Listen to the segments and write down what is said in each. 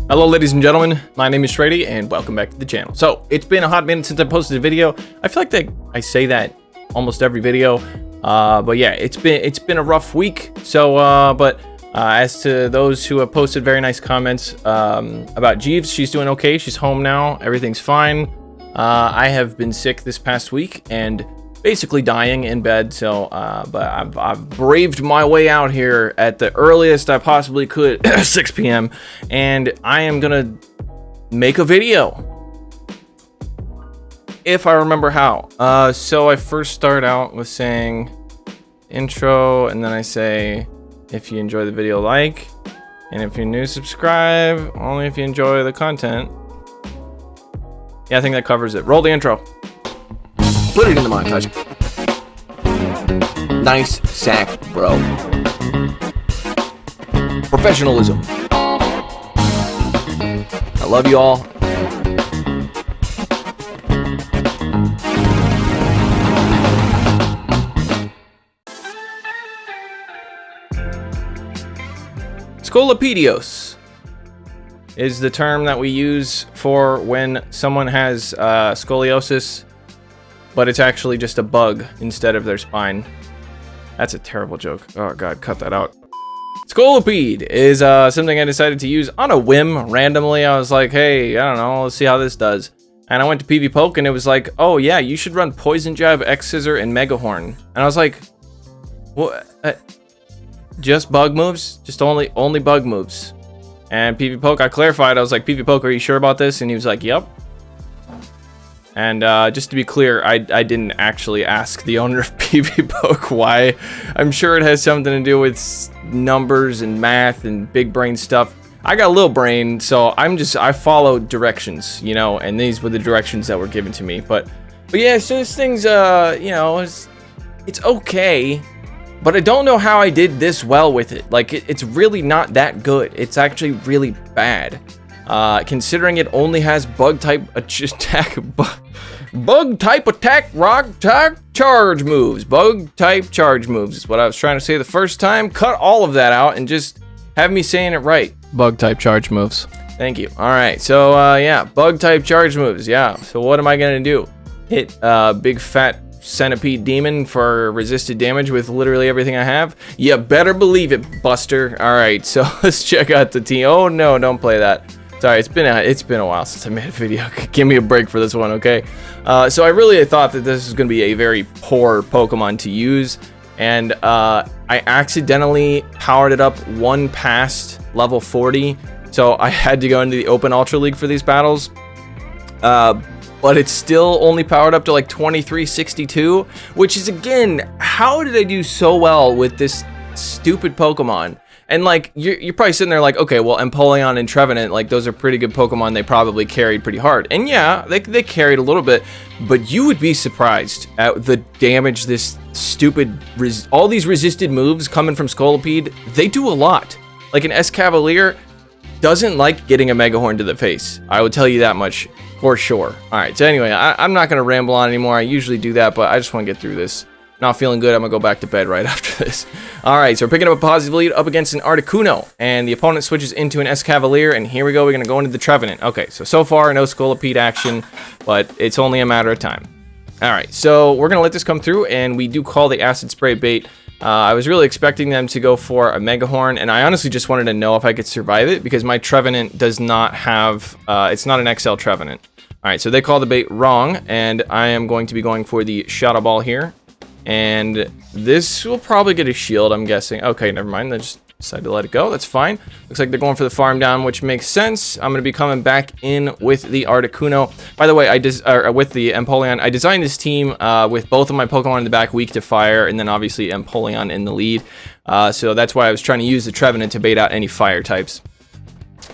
Hello ladies and gentlemen, my name is Shrady and welcome back to the channel. So, it's been a hot minute since I posted a video. I feel like I say that almost every video. But yeah, it's been a rough week. So, as to those who have posted very nice comments about Jeeves, she's doing okay. She's home now. Everything's fine. I have been sick this past week and basically dying in bed. So, but I've braved my way out here at the earliest I possibly could, 6 p.m. And I am gonna make a video, if I remember how. So I first start out with saying intro, and then I say, if you enjoy the video, like, and if you're new, subscribe, only if you enjoy the content. Yeah, I think that covers it. Roll the intro. Put it in the montage. Nice sack, bro. Professionalism. I love you all. Scolipedios is the term that we use for when someone has scoliosis, but it's actually just a bug instead of their spine. That's a terrible joke. Oh god, cut that out. Scolipede is something I decided to use on a whim randomly. I was like, hey, I don't know, let's see how this does. And I went to PvPoke and it was like, oh yeah, you should run Poison Jab, X Scissor, and Mega Horn. And I was like, what? Just bug moves? Just only bug moves. And PvPoke, I clarified. I was like, PvPoke, are you sure about this? And he was like, yep. And just to be clear, I didn't actually ask the owner of PvPoke why. I'm sure it has something to do with numbers and math and big brain stuff. I got a little brain, so I follow directions, you know, and these were the directions that were given to me. But yeah, so this thing's, you know, it's okay. But I don't know how I did this well with it. Like, it's really not that good. It's actually really bad. Considering it only has bug type attack, rock type charge moves. Bug type charge moves is what I was trying to say the first time. Cut all of that out and just have me saying it right. Bug type charge moves. Thank you. All right, so yeah, bug type charge moves. Yeah, so what am I gonna do? Hit big fat centipede demon for resisted damage with literally everything I have? You better believe it, Buster. All right, so let's check out the team. Oh no, don't play that. Sorry, it's been a while since I made a video. Give me a break for this one, okay? So I really thought that this was going to be a very poor Pokemon to use, and I accidentally powered it up one past level 40, so I had to go into the Open Ultra League for these battles. But it's still only powered up to like 2362, which is, again, how did I do so well with this stupid Pokemon? And like, you're probably sitting there like, okay, well, Empoleon and Trevenant, like, those are pretty good Pokemon. They probably carried pretty hard. And yeah, they carried a little bit, but you would be surprised at the damage this stupid, all these resisted moves coming from Scolipede, they do a lot. Like, an Escavalier doesn't like getting a Mega Horn to the face. I would tell you that much for sure. Alright, so anyway, I'm not going to ramble on anymore. I usually do that, but I just want to get through this. Not feeling good, I'm going to go back to bed right after this. Alright, so we're picking up a positive lead up against an Articuno, and the opponent switches into an Escavalier, and here we go, we're going to go into the Trevenant. Okay, so far, no Scolipede action, but it's only a matter of time. Alright, so we're going to let this come through, and we do call the Acid Spray bait. I was really expecting them to go for a Mega Horn, and I honestly just wanted to know if I could survive it, because my Trevenant does not have, it's not an XL Trevenant. Alright, so they call the bait wrong, and I am going to be going for the Shadow Ball here. And this will probably get a shield, I'm guessing. Okay, never mind, they just decided to let it go, that's fine. Looks like they're going for the farm down, which makes sense. I'm going to be coming back in with the Articuno. By the way, with the Empoleon, I designed this team with both of my Pokemon in the back weak to fire, and then obviously Empoleon in the lead. So that's why I was trying to use the Trevenant to bait out any fire types.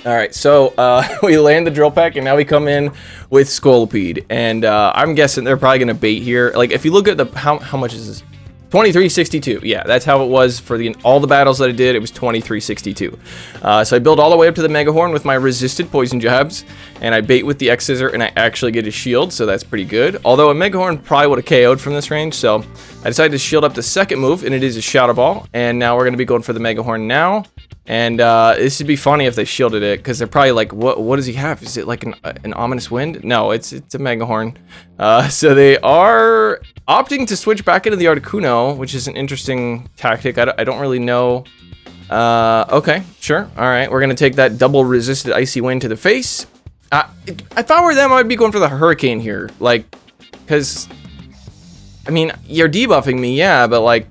Alright, so we land the Drill Peck, and now we come in with Scolipede. And I'm guessing they're probably going to bait here. Like, if you look at the... How much is this? 2362. Yeah, that's how it was for all the battles that I did. It was 2362. So I build all the way up to the Mega Horn with my resisted poison jabs, and I bait with the X Scissor, and I actually get a shield, so that's pretty good. Although a Mega Horn probably would have KO'd from this range, so I decided to shield up the second move, and it is a Shadow Ball. And now we're going to be going for the Mega Horn now. And this would be funny if they shielded it, because they're probably like, what does he have? Is it like an ominous wind? No, it's a Mega Horn. So they are opting to switch back into the Articuno, which is an interesting tactic. I don't really know. Okay, sure. All right, we're going to take that double resisted Icy Wind to the face. If I were them, I'd be going for the Hurricane here. Like, because, I mean, you're debuffing me, yeah, but like,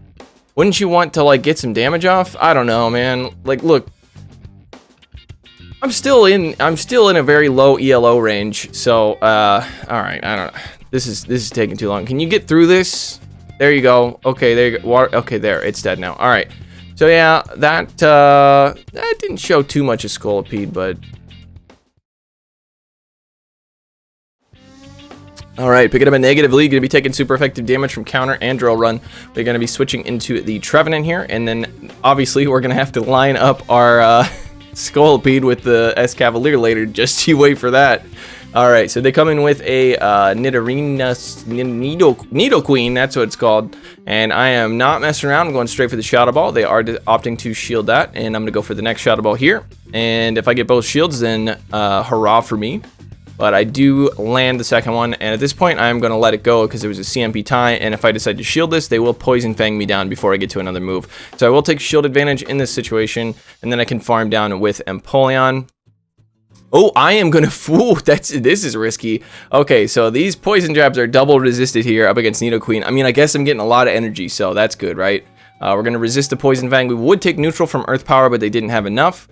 wouldn't you want to like get some damage off? I don't know, man. Like, look, I'm still in a very low ELO range. So, all right, I don't know. This is taking too long. Can you get through this? There you go. Okay, there you go. Water. Okay, there. It's dead now. All right. So yeah, that didn't show too much of Scolipede, but all right, picking up a negative lead, going to be taking super effective damage from counter and drill run. We're going to be switching into the Trevenant here, and then obviously we're going to have to line up our Scolipede with the S-Cavalier later, just you wait for that. All right, so they come in with a Nidoqueen, that's what it's called, and I am not messing around. I'm going straight for the Shadow Ball. They are opting to shield that, and I'm going to go for the next Shadow Ball here, and if I get both shields, then hurrah for me. But I do land the second one, and at this point, I'm going to let it go because it was a CMP tie, and if I decide to shield this, they will Poison Fang me down before I get to another move. So I will take shield advantage in this situation, and then I can farm down with Empoleon. Oh, I am going to fool. This is risky. Okay, so these Poison Jabs are double resisted here up against Nidoqueen. I mean, I guess I'm getting a lot of energy, so that's good, right? We're going to resist the Poison Fang. We would take neutral from Earth Power, but they didn't have enough.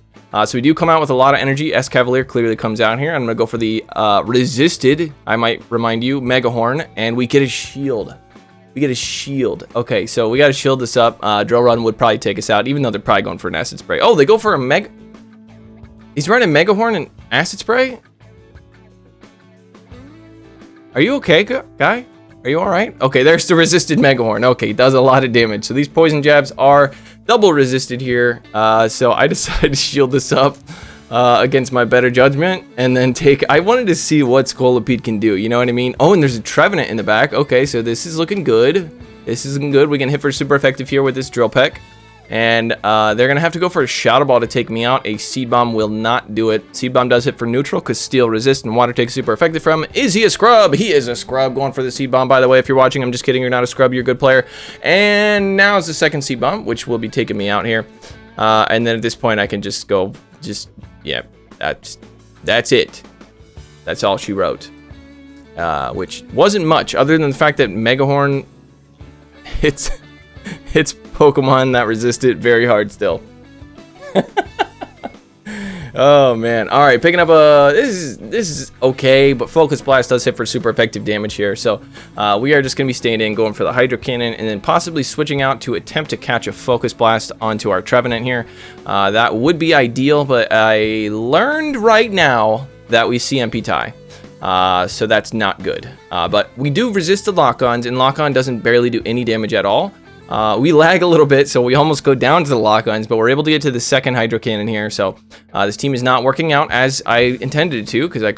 So we do come out with a lot of energy. S-Cavalier clearly comes out here. I'm going to go for the resisted, I might remind you, Mega Horn, and we get a shield. We get a shield. Okay, so we got to shield this up. Drill Run would probably take us out, even though they're probably going for an Acid Spray. Oh, they go for a Mega... He's running Mega Horn and Acid Spray? Are you okay, guy? Are you all right? Okay, there's the resisted Mega Horn. Okay, it does a lot of damage. So these Poison Jabs are double resisted here. So I decided to shield this up against my better judgment, and then take... I wanted to see what Scolipede can do, you know what I mean? Oh, and there's a Trevenant in the back. Okay, so this is looking good. This is looking good. We can hit for super effective here with this Drill Peck. And they're going to have to go for a Shadow Ball to take me out. A Seed Bomb will not do it. Seed Bomb does hit for neutral because Steel resist and Water takes super effective from him. Is he a scrub? He is a scrub. Going for the Seed Bomb, by the way. If you're watching, I'm just kidding. You're not a scrub. You're a good player. And now is the second Seed Bomb, which will be taking me out here. And then at this point, I can just go, yeah, that's it. That's all she wrote. Which wasn't much, other than the fact that Mega Horn hits Pokemon that resist it very hard still. Oh man. All right, picking up a this is okay, but Focus Blast does hit for super effective damage here. So we are just gonna be staying in, going for the Hydro Cannon, and then possibly switching out to attempt to catch a Focus Blast onto our Trevenant here. That would be ideal, but I learned right now that we CMP tie. So that's not good. But we do resist the Lock-Ons, and Lock-On doesn't barely do any damage at all. We lag a little bit, so we almost go down to the Lock-Ons, but we're able to get to the second Hydro Cannon here. So this team is not working out as I intended it to, because I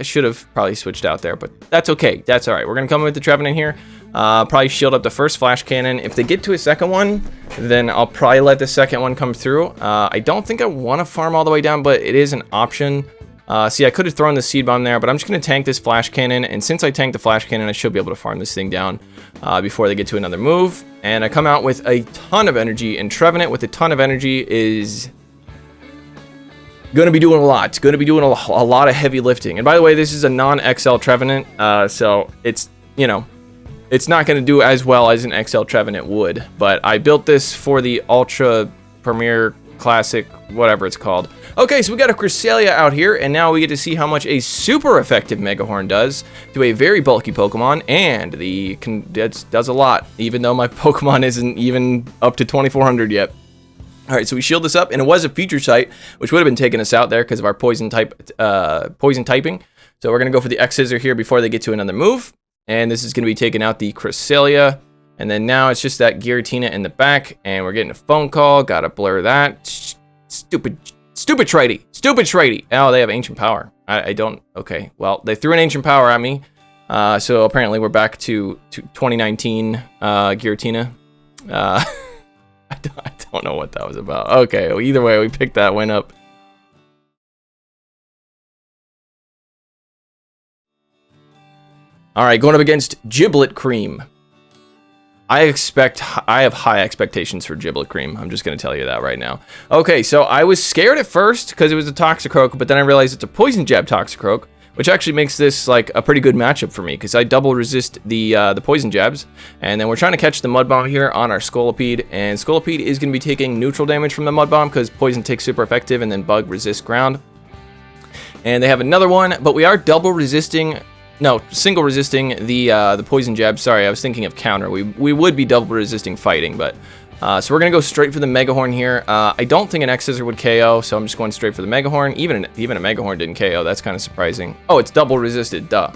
should have probably switched out there, but that's okay. That's all right. We're gonna come with the Trevenant here. Probably shield up the first Flash Cannon. If they get to a second one, then I'll probably let the second one come through. I don't think I want to farm all the way down, but it is an option. See, I could have thrown the Seed Bomb there, but I'm just going to tank this Flash Cannon, and since I tanked the Flash Cannon, I should be able to farm this thing down before they get to another move. And I come out with a ton of energy, and Trevenant with a ton of energy is going to be doing a lot. It's going to be doing a lot of heavy lifting. And by the way, this is a non-XL Trevenant, so it's, you know, it's not going to do as well as an XL Trevenant would. But I built this for the Ultra Premier Classic, whatever it's called. Okay, so we got a Cresselia out here, and now we get to see how much a super effective Mega Horn does to a very bulky Pokemon, and that does a lot, even though my Pokemon isn't even up to 2400 yet. All right, so we shield this up, and it was a feature site, which would have been taking us out there because of our poison typing. So we're gonna go for the X Scissor here before they get to another move, and this is gonna be taking out the Cresselia. And then now it's just that Giratina in the back, and we're getting a phone call. Gotta blur that. Stupid Shrady. Stupid Shrady. Oh, they have Ancient Power. I don't... Okay, well, they threw an Ancient Power at me. So apparently we're back to 2019 Giratina. I don't know what that was about. Okay, well, either way, we picked that win up. All right, going up against Giblet Cream. I have high expectations for Giblet Cream. I'm just going to tell you that right now. Okay, so I was scared at first because it was a Toxicroak, but then I realized it's a Poison Jab Toxicroak, which actually makes this like a pretty good matchup for me because I double resist the Poison Jabs. And then we're trying to catch the Mud Bomb here on our Scolipede, and Scolipede is going to be taking neutral damage from the Mud Bomb because Poison takes super effective and then Bug resists ground. And they have another one, but we are double resisting... No, single resisting the Poison Jab. Sorry, I was thinking of counter. We would be double resisting fighting, but... so we're going to go straight for the Mega Horn here. I don't think an X-Scissor would KO, so I'm just going straight for the Mega Horn. Even a Mega Horn didn't KO. That's kind of surprising. Oh, it's double resisted. Duh.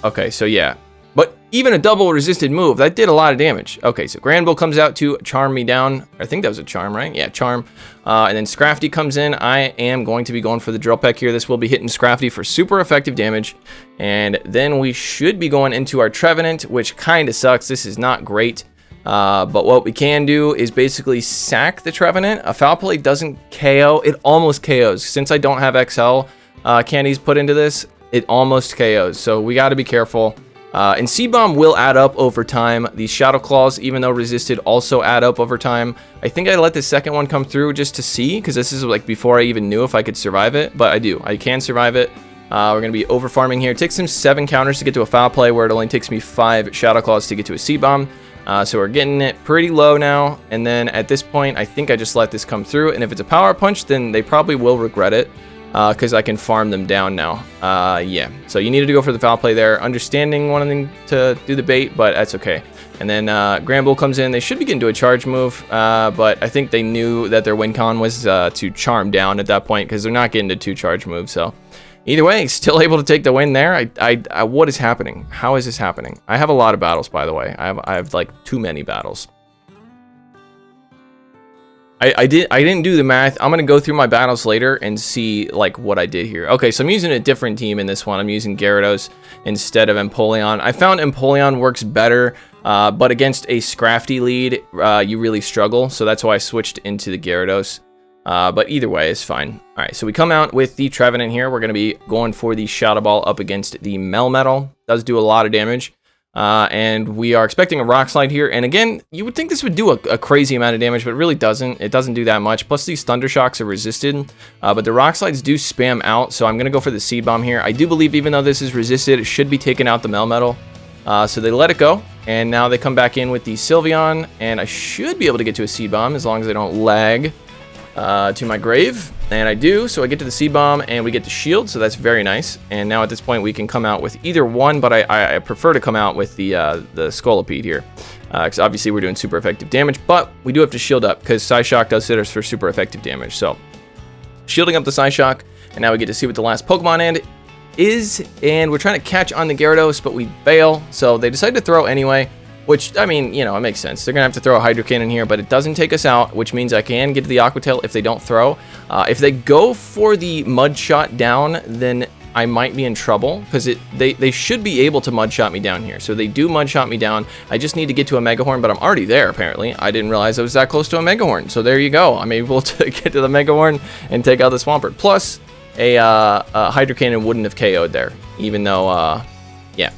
Okay, so yeah. But even a double resisted move, that did a lot of damage. Okay, so Granbull comes out to charm me down. I think that was a charm, right? Yeah, charm. And then Scrafty comes in. I am going to be going for the Drill Peck here. This will be hitting Scrafty for super effective damage. And then we should be going into our Trevenant, which kind of sucks. This is not great. But what we can do is basically sack the Trevenant. A Foul Play doesn't KO. It almost KOs. Since I don't have XL candies put into this, it almost KOs. So we got to be careful. And C-Bomb will add up over time. These Shadow Claws, even though resisted, also add up over time. I think I let the second one come through just to see, because this is like before I even knew if I could survive it. But I do. I can survive it. We're going to be over farming here. It takes him 7 counters to get to a Foul Play, where it only takes me 5 Shadow Claws to get to a C-Bomb. So we're getting it pretty low now. And then at this point, I think I just let this come through. And if it's a Power Punch, then they probably will regret it. Because I can farm them down now. Yeah, so you needed to go for the Foul Play there. Understanding wanting to do the bait, but that's okay. And then Granbull comes in. They should be getting to a charge move, but I think they knew that their win con was to charm down at that point because they're not getting to 2 charge moves. So either way, still able to take the win there. What is happening? How is this happening? I have a lot of battles, by the way. I have like too many battles. I didn't do the math. I'm gonna go through my battles later and see like what I did here. Okay, so I'm using a different team in this one. I'm using Gyarados instead of Empoleon. I found Empoleon works better, but against a Scrafty lead, you really struggle. So that's why I switched into the Gyarados. But either way, it's fine. All right, so we come out with the Trevenant here. We're gonna be going for the Shadow Ball up against the Melmetal. Does do a lot of damage. And we are expecting a Rock Slide here. And again, you would think this would do a crazy amount of damage, but it really doesn't. It doesn't do that much. Plus, these Thunder Shocks are resisted. But the Rock Slides do spam out, so I'm going to go for the Seed Bomb here. I do believe even though this is resisted, it should be taking out the Melmetal. So they let it go. And now they come back in with the Sylveon. And I should be able to get to a Seed Bomb as long as I don't lag to my grave. And I do, so I get to the Seed Bomb and we get the shield, so that's very nice. And now at this point we can come out with either one, but I prefer to come out with the Scolipede here. Because obviously we're doing super effective damage, but we do have to shield up because Psyshock does hit us for super effective damage. So shielding up the Psyshock, and now we get to see what the last Pokemon is. And we're trying to catch on the Gyarados, but we fail. So they decide to throw anyway. Which, I mean, you know, it makes sense. They're going to have to throw a Hydro Cannon here, but it doesn't take us out, which means I can get to the Aqua Tail if they don't throw. If they go for the Mud Shot down, then I might be in trouble, because they should be able to Mud Shot me down here. So they do Mud Shot me down. I just need to get to a Mega Horn, but I'm already there, apparently. I didn't realize I was that close to a Mega Horn. So there you go. I'm able to get to the Mega Horn and take out the Swampert. Plus, a Hydro Cannon wouldn't have KO'd there, even though, yeah.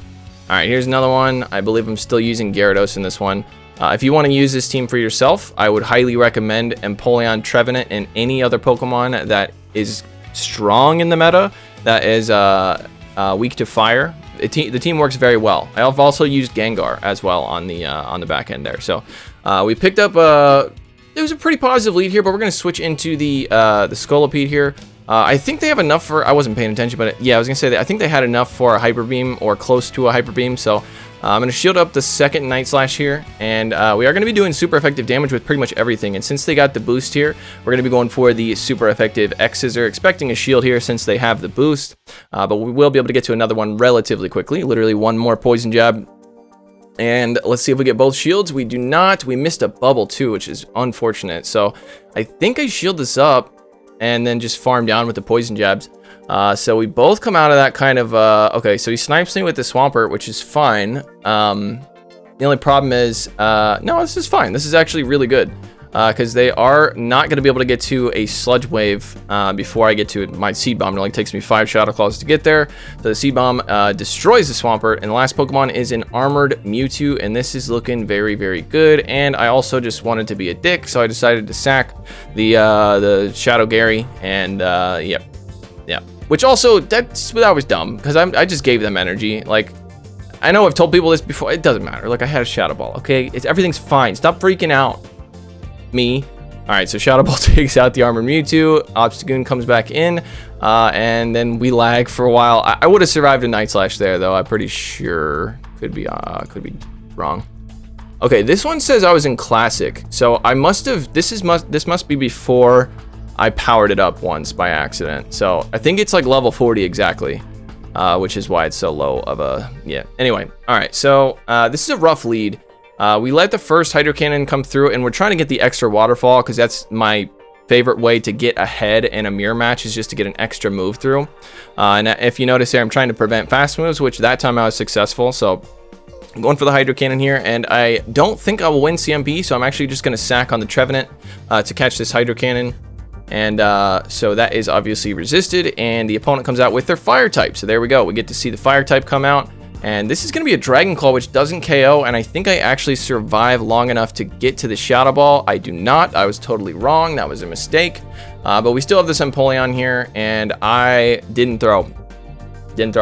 All right, here's another one. I believe I'm still using Gyarados in this one. If you want to use this team for yourself, I would highly recommend Empoleon, Trevenant, and any other Pokemon that is strong in the meta, that is weak to fire. The team works very well. I've also used Gengar as well on the back end there. So we picked up it was a pretty positive lead here, but we're going to switch into the Scolipede here. I think they have enough for... I wasn't paying attention, but yeah, I was going to say that I think they had enough for a Hyper Beam or close to a Hyper Beam. So I'm going to shield up the second Night Slash here. And we are going to be doing super effective damage with pretty much everything. And since they got the boost here, we're going to be going for the super effective X-Scissor, expecting a shield here since they have the boost. But we will be able to get to another one relatively quickly. Literally one more Poison Jab. And let's see if we get both shields. We do not. We missed a bubble too, which is unfortunate. So I think I shield this up and then just farm down with the poison jabs. So we both come out of that kind of, okay, so he snipes me with the Swampert, which is fine. The only problem is, no, this is fine. This is actually really good. Because they are not going to be able to get to a Sludge Wave before I get to my Seed Bomb. It only takes me 5 Shadow Claws to get there. So the Seed Bomb destroys the Swampert, and the last Pokemon is an Armored Mewtwo, and this is looking very, very good. And I also just wanted to be a dick, so I decided to sack the Shadow Gary, and yeah. Which also, that was dumb, because I just gave them energy. Like, I know I've told people this before. It doesn't matter. Like, I had a Shadow Ball, okay? Everything's fine. Stop freaking out. Me. All right, so Shadow Ball takes out the Armored Mewtwo. Obstagoon comes back in, and then we lag for a while. I would have survived a Night Slash there, though. I'm pretty sure. Could be wrong. Okay, this one says I was in Classic, so I must have. This must be before I powered it up once by accident. So I think it's like level 40 exactly, which is why it's so low of a Anyway, all right, so this is a rough lead. We let the first Hydro Cannon come through, and we're trying to get the extra Waterfall because that's my favorite way to get ahead in a mirror match, is just to get an extra move through. And if you notice here, I'm trying to prevent fast moves, which that time I was successful. So I'm going for the Hydro Cannon here, and I don't think I will win CMP, so I'm actually just going to sack on the Trevenant to catch this Hydro Cannon. And so that is obviously resisted, and the opponent comes out with their Fire type. So there we go. We get to see the Fire type come out. And this is going to be a Dragon Claw, which doesn't KO, and I think I actually survive long enough to get to the Shadow Ball. I do not. I was totally wrong. That was a mistake. But we still have this Empoleon here, and I didn't throw it. Didn't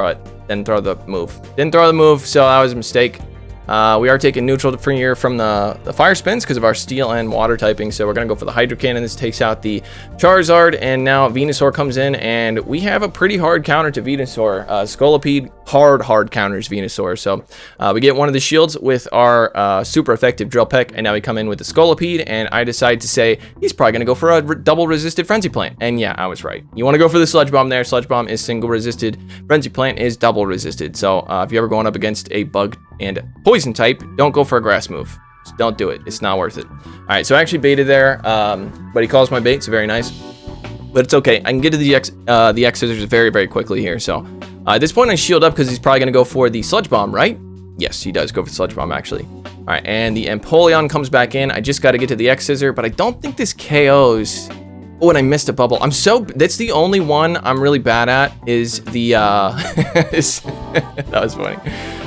throw the move, so that was a mistake. We are taking neutral for here from the Fire Spins because of our Steel and Water typing, so we're going to go for the Hydro Cannon. This takes out the Charizard, and now Venusaur comes in, and we have a pretty hard counter to Venusaur. Scolipede hard counters Venusaur, so we get one of the shields with our super effective Drill Peck, and now we come in with the Scolipede, and I decide to say he's probably going to go for a double resisted Frenzy Plant, and yeah, I was right. You want to go for the Sludge Bomb there. Sludge Bomb is single resisted, Frenzy Plant is double resisted, so if you're ever going up against a bug and poison type, don't go for a grass move. Just don't do it. It's not worth it. All right, so I actually baited there, but he calls my bait, so very nice. But it's okay. I can get to the X Scissors very, very quickly here. So at this point, I shield up because he's probably going to go for the Sludge Bomb, right? Yes, he does go for the Sludge Bomb, actually. All right, and the Empoleon comes back in. I just got to get to the X Scissor, but I don't think this KOs. Oh, and I missed a bubble. That's the only one I'm really bad at, is the, that was funny.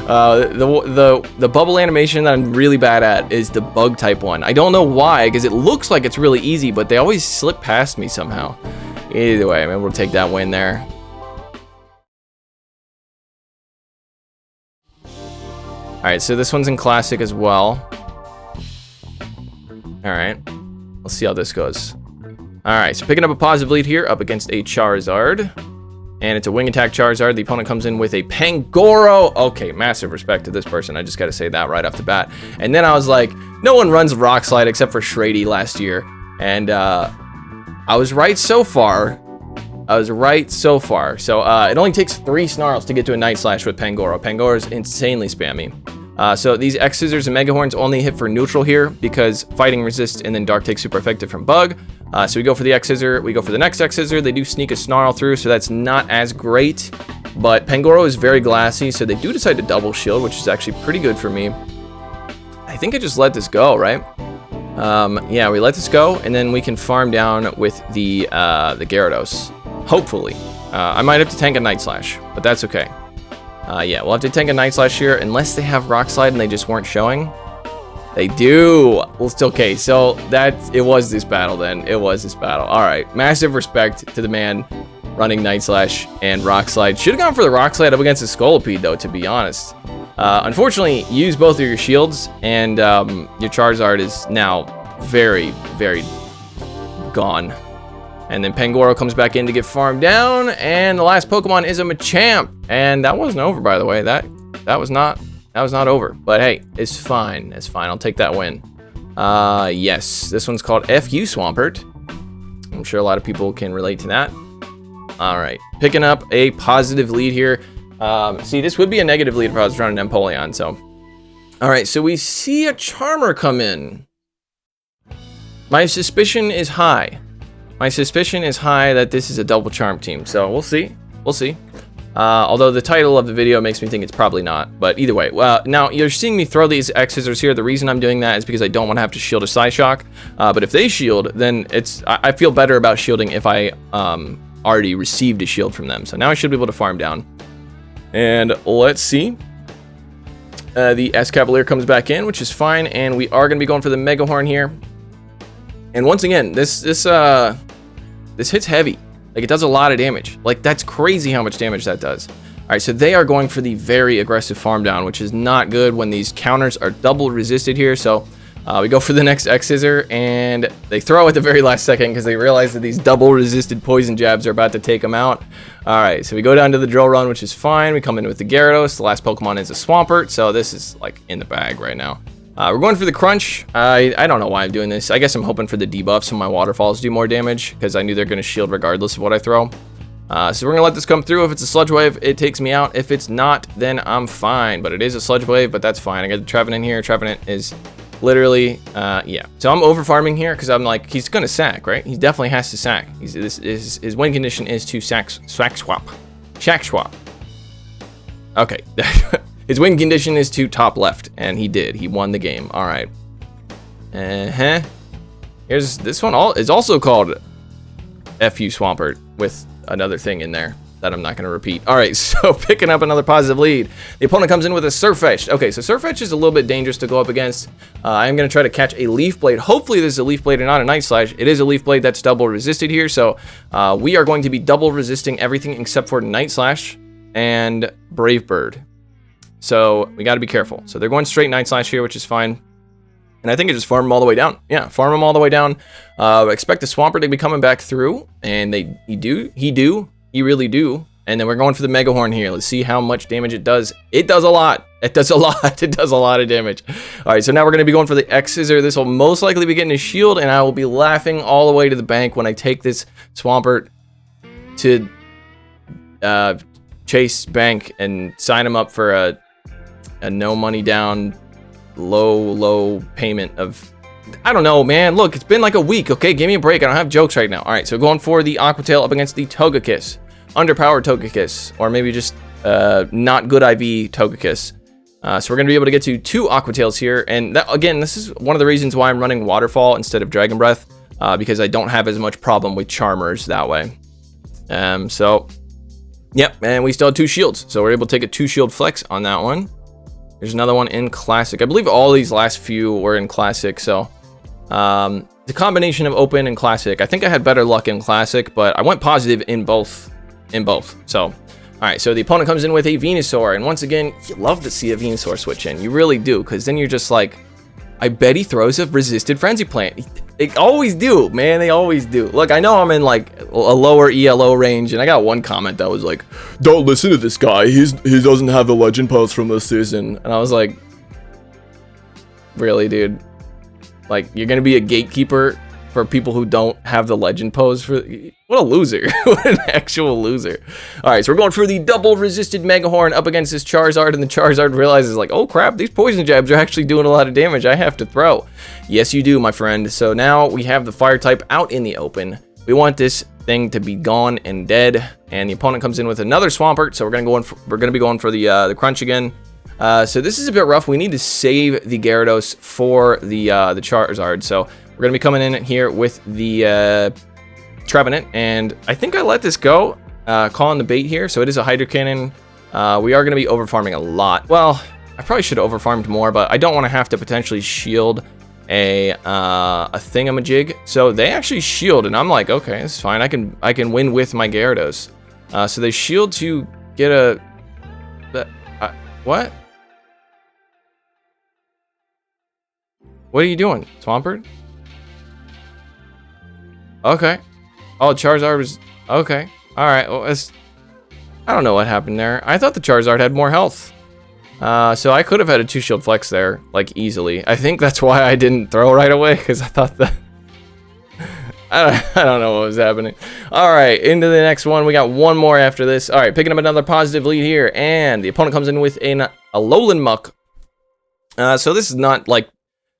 The bubble animation that I'm really bad at is the bug type one. I don't know why, because it looks like it's really easy, but they always slip past me somehow. Either way, I'm able to take that win there. Alright, so this one's in Classic as well. Alright, let's see how this goes. Alright, so picking up a positive lead here up against a Charizard. And it's a Wing Attack Charizard. The opponent comes in with a Pangoro. Okay, massive respect to this person. I just got to say that right off the bat. And then I was like, no one runs Rock Slide except for Shrady last year. And I was right so far. So it only takes 3 Snarls to get to a Night Slash with Pangoro. Pangoro is insanely spammy. So these X Scissors and Mega Horns only hit for neutral here because Fighting Resist and then Dark Take super effective from Bug. So we go for the X Scissor, we go for the next X Scissor. They do sneak a Snarl through, so that's not as great. But Pangoro is very glassy, so they do decide to double shield, which is actually pretty good for me. I think I just let this go, right? Yeah, we let this go, and then we can farm down with the Gyarados. Hopefully. I might have to tank a Night Slash, but that's okay. Yeah, we'll have to tank a Night Slash here, unless they have Rock Slide and they just weren't showing. They do. Well, still okay. So it was this battle then. It was this battle. All right. Massive respect to the man running Night Slash and Rock Slide. Should have gone for the Rock Slide up against the Scolipede though, to be honest. Unfortunately, use both of your shields, and your Charizard is now very, very gone. And then Pangoro comes back in to get farmed down, and the last Pokemon is a Machamp. And that wasn't over, by the way. That was not over. But hey, it's fine. It's fine. I'll take that win. Yes, this one's called FU Swampert. I'm sure a lot of people can relate to that. All right, picking up a positive lead here. See, this would be a negative lead if I was running Empoleon, so All right, so we see a Charmer come in. My suspicion is high. My suspicion is high that this is a double charm team. So we'll see. We'll see. Although the title of the video makes me think it's probably not. But either way, well, now you're seeing me throw these X scissors here. The reason I'm doing that is because I don't want to have to shield a Psyshock. But if they shield, then I feel better about shielding if I already received a shield from them. So now I should be able to farm down. And let's see. The S-Cavalier comes back in, which is fine, and we are going to be going for the Mega Horn here. And once again, this hits heavy. Like, it does a lot of damage. Like, that's crazy how much damage that does. All right, so they are going for the very aggressive farm down, which is not good when these counters are double resisted here. So we go for the next X-Scissor, and they throw at the very last second because they realize that these double resisted poison jabs are about to take them out. All right, so we go down to the Drill Run, which is fine. We come in with the Gyarados. The last Pokemon is a Swampert, so this is like in the bag right now. We're going for the Crunch. I don't know why I'm doing this. I guess I'm hoping for the debuff so my Waterfalls do more damage because I knew they're going to shield regardless of what I throw. So we're going to let this come through. If it's a Sludge Wave, it takes me out. If it's not, then I'm fine. But it is a Sludge Wave, but that's fine. I got the Trevenant here. Trevenant is literally, yeah. So I'm over farming here because I'm like, he's going to sack, right? He definitely has to sack. His win condition is to sack swap. Shack swap. Okay. His win condition is to top left, and he did. He won the game. All right. Here's this one. Is also called FU Swampert with another thing in there that I'm not going to repeat. All right, so picking up another positive lead. The opponent comes in with a Surfetch. Okay, so Surfetch is a little bit dangerous to go up against. I'm going to try to catch a Leaf Blade. Hopefully this is a Leaf Blade and not a Night Slash. It is a Leaf Blade that's double resisted here, so we are going to be double resisting everything except for Night Slash and Brave Bird. So we got to be careful. So they're going straight Night Slash here, which is fine. And I think I just farm them all the way down. Yeah, farm them all the way down. Expect the Swampert to be coming back through. And he really do. And then we're going for the Mega Horn here. Let's see how much damage it does. It does a lot. It does a lot. It does a lot of damage. All right, so now we're going to be going for the X-Scissor. This will most likely be getting a shield. And I will be laughing all the way to the bank when I take this Swampert to Chase Bank and sign him up for a no money down, low payment of, I don't know, man. Look, it's been like a week, okay? Give me a break. I don't have jokes right now. All right, so going for the Aquatail up against the Togekiss. Underpowered Togekiss, or maybe just not good IV Togekiss. So we're going to be able to get to 2 Aquatails here. And that, again, this is one of the reasons why I'm running Waterfall instead of Dragon Breath, because I don't have as much problem with Charmers that way. So, yep, and we still have 2 shields. So we're able to take a 2 shield flex on that one. There's another one in Classic. I believe all these last few were in Classic, so the combination of Open and Classic. I think I had better luck in Classic, but I went positive in both. So, all right, so the opponent comes in with a Venusaur, and once again, you love to see a Venusaur switch in. You really do, because then you're just like, I bet he throws a resisted Frenzy Plant. They always do, man. They always do. Look, I know I'm in like a lower ELO range, and I got one comment that was like, "Don't listen to this guy. He doesn't have the legend pose from this season." And I was like, "Really, dude? Like, you're gonna be a gatekeeper for people who don't have the legend pose? For what a loser! What an actual loser!" All right, so we're going for the double resisted Mega Horn up against this Charizard, and the Charizard realizes like, "Oh crap! These poison jabs are actually doing a lot of damage. I have to throw." Yes, you do, my friend. So now we have the Fire type out in the open. We want this thing to be gone and dead, and the opponent comes in with another Swampert. So we're gonna be going for the Crunch again. So this is a bit rough. We need to save the Gyarados for the Charizard. So we're gonna be coming in here with the Trevenant, and I think I let this go, calling the bait here. So it is a Hydro Cannon. We are gonna be over farming a lot. Well, I probably should have over farmed more, but I don't want to have to potentially shield a thingamajig. So they actually shield, and I'm like, okay, it's fine. I can win with my Gyarados. So they shield to get a what? What are you doing, Swampert? Okay. Oh, Charizard was okay. All right. Well, I don't know what happened there. I thought the Charizard had more health. So I could have had a 2 shield flex there, like, easily. I think that's why I didn't throw right away, because I thought that... I don't know what was happening. All right, into the next one. We got one more after this. All right, picking up another positive lead here, and the opponent comes in with a Alolan Muck. So this is not like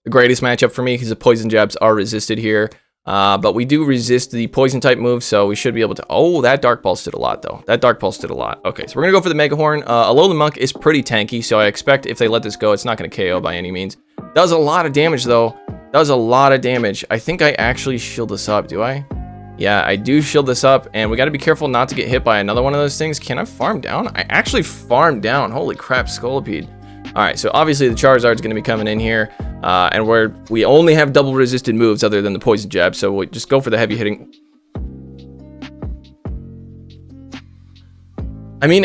the greatest matchup for me because the poison jabs are resisted here. But we do resist the poison type moves, so we should be able to... Oh, that Dark Pulse did a lot, though. That Dark Pulse did a lot. Okay, so we're going to go for the Mega Horn. Alolan Monk is pretty tanky, so I expect if they let this go, it's not going to KO by any means. Does a lot of damage, though. Does a lot of damage. I think I actually shield this up, do I? Yeah, I do shield this up, and we got to be careful not to get hit by another one of those things. Can I farm down? I actually farmed down. Holy crap, Scolipede. All right, so obviously the Charizard's going to be coming in here, and we only have double resisted moves other than the poison jab, so we'll just go for the heavy hitting. I mean,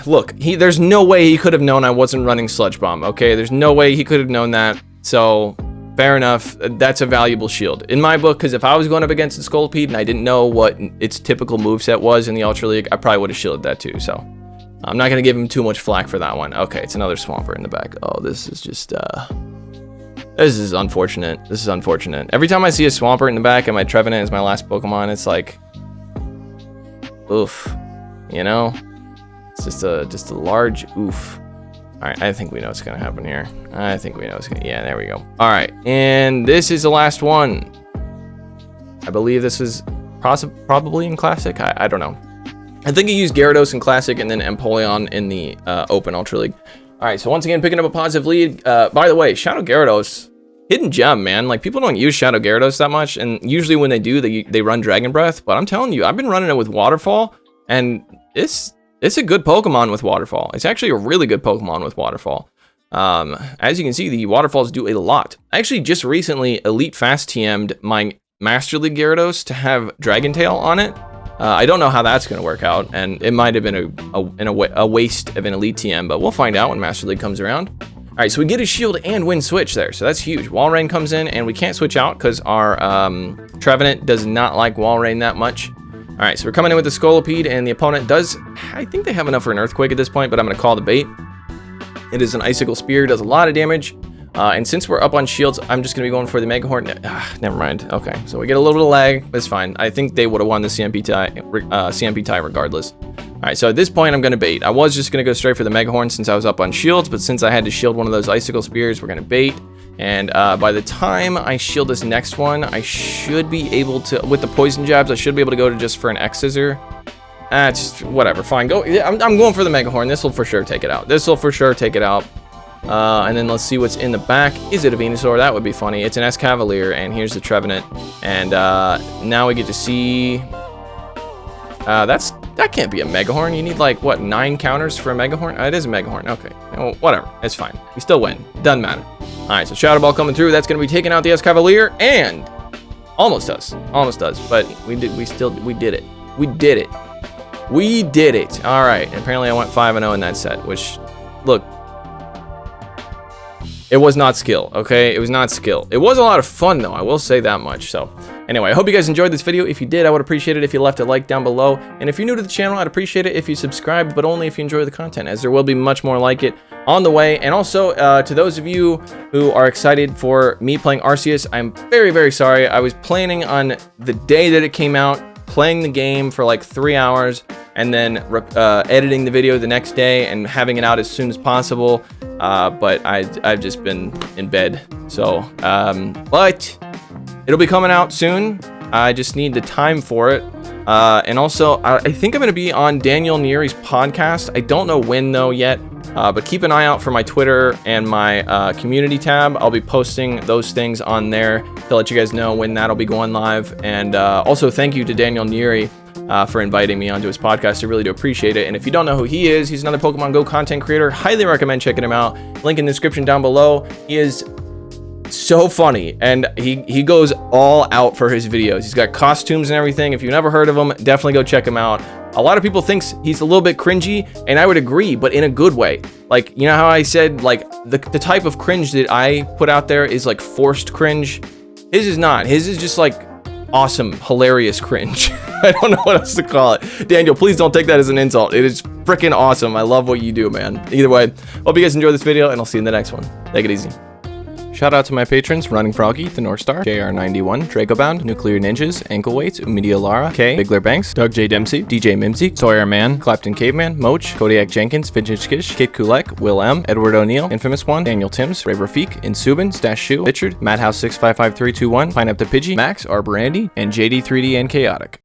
look, there's no way he could have known I wasn't running Sludge Bomb, okay? There's no way he could have known that, so fair enough. That's a valuable shield in my book, because if I was going up against the Scolipede and I didn't know what its typical moveset was in the Ultra League, I probably would have shielded that too, so... I'm not going to give him too much flack for that one. Okay, it's another Swampert in the back. Oh, this is just, this is unfortunate. This is unfortunate. Every time I see a Swampert in the back and my Trevenant is my last Pokemon, it's like, oof, you know? It's just a large oof. All right, I think we know what's going to happen here. I think we know what's going to, yeah, there we go. All right, and this is the last one. I believe this is probably in Classic. I don't know. I think he used Gyarados in Classic and then Empoleon in the Open Ultra League. All right, so once again, picking up a positive lead. By the way, Shadow Gyarados, hidden gem, man. Like, people don't use Shadow Gyarados that much, and usually when they do, they run Dragon Breath. But I'm telling you, I've been running it with Waterfall, and it's a good Pokemon with Waterfall. It's actually a really good Pokemon with Waterfall. As you can see, the Waterfalls do a lot. I actually just recently Elite Fast TM'd my Master League Gyarados to have Dragon Tail on it. I don't know how that's going to work out, and it might have been a waste of an Elite TM, but we'll find out when Master League comes around. All right, so we get a shield and wind switch there, so that's huge. Wall Rain comes in, and we can't switch out because our Trevenant does not like Wall Rain that much. All right, so we're coming in with the Scolipede, and the opponent does... I think they have enough for an Earthquake at this point, but I'm going to call the bait. It is an Icicle Spear, does a lot of damage. And since we're up on shields, I'm just going to be going for the Mega Horn. Never mind. Okay, so we get a little bit of lag. It's fine. I think they would have won the CMP tie regardless. All right, so at this point, I'm going to bait. I was just going to go straight for the Mega Horn since I was up on shields, but since I had to shield one of those Icicle Spears, we're going to bait. And by the time I shield this next one, I should be able to, with the Poison Jabs, I should be able to go to just for an X-Scissor. It's just, whatever, fine. Go. I'm going for the Mega Horn. This will for sure take it out. This will for sure take it out. And then let's see what's in the back. Is it a Venusaur? That would be funny. It's an Escavalier, and here's the Trevenant. And now we get to see... that can't be a Mega Horn. You need, like, what, 9 counters for a Mega Horn? It is a Mega Horn. Okay. Well, whatever. It's fine. We still win. Doesn't matter. All right, so Shadow Ball coming through. That's going to be taking out the Escavalier, and... Almost does. Almost does. But we did it. We did it. We did it. All right. And apparently I went 5-0 in that set, which... Look... It was not skill, okay? It was not skill. It was a lot of fun, though. I will say that much. So, anyway, I hope you guys enjoyed this video. If you did, I would appreciate it if you left a like down below. And if you're new to the channel, I'd appreciate it if you subscribed, but only if you enjoy the content, as there will be much more like it on the way. And also, to those of you who are excited for me playing Arceus, I'm very, very sorry. I was planning on the day that it came out, playing the game for like 3 hours, and then editing the video the next day and having it out as soon as possible. But I've just been in bed. So, but it'll be coming out soon. I just need the time for it. And also, I think I'm going to be on Daniel Neary's podcast. I don't know when, though, yet. But keep an eye out for my Twitter and my community tab. I'll be posting those things on there to let you guys know when that'll be going live. And also, thank you to Daniel Neary for inviting me onto his podcast. I really do appreciate it. And if you don't know who he is, he's another Pokemon Go content creator. Highly recommend checking him out. Link in the description down below. He is so funny, and he goes all out for his videos. He's got costumes and everything. If you've never heard of him, definitely go check him out. A lot of people think he's a little bit cringy, and I would agree, but in a good way. Like, you know how I said, like, the type of cringe that I put out there is like forced cringe? His is not. His is just like awesome, hilarious cringe. I don't know what else to call it. Daniel, please don't take that as an insult. It is freaking awesome. I love what you do, man. Either way, hope you guys enjoy this video, and I'll see you in the next one. Take it easy. Shout out to my patrons, Running Froggy, The North Star, JR91, Dracobound, Nuclear Ninjas, Ankleweights, Umidia Lara, K, Bigler Banks, Doug J. Dempsey, DJ Mimsy, Sawyer Man, Clapton Caveman, Moach, Kodiak Jenkins, Vintage Kish, Kid Kulek, Will M, Edward O'Neill, Infamous One, Daniel Timms, Ray Rafik, Insubin, Stash Shoe, Richard, Madhouse 655321, Pineapple Pidgey, Max, Arbor Andy, and JD3D and Chaotic.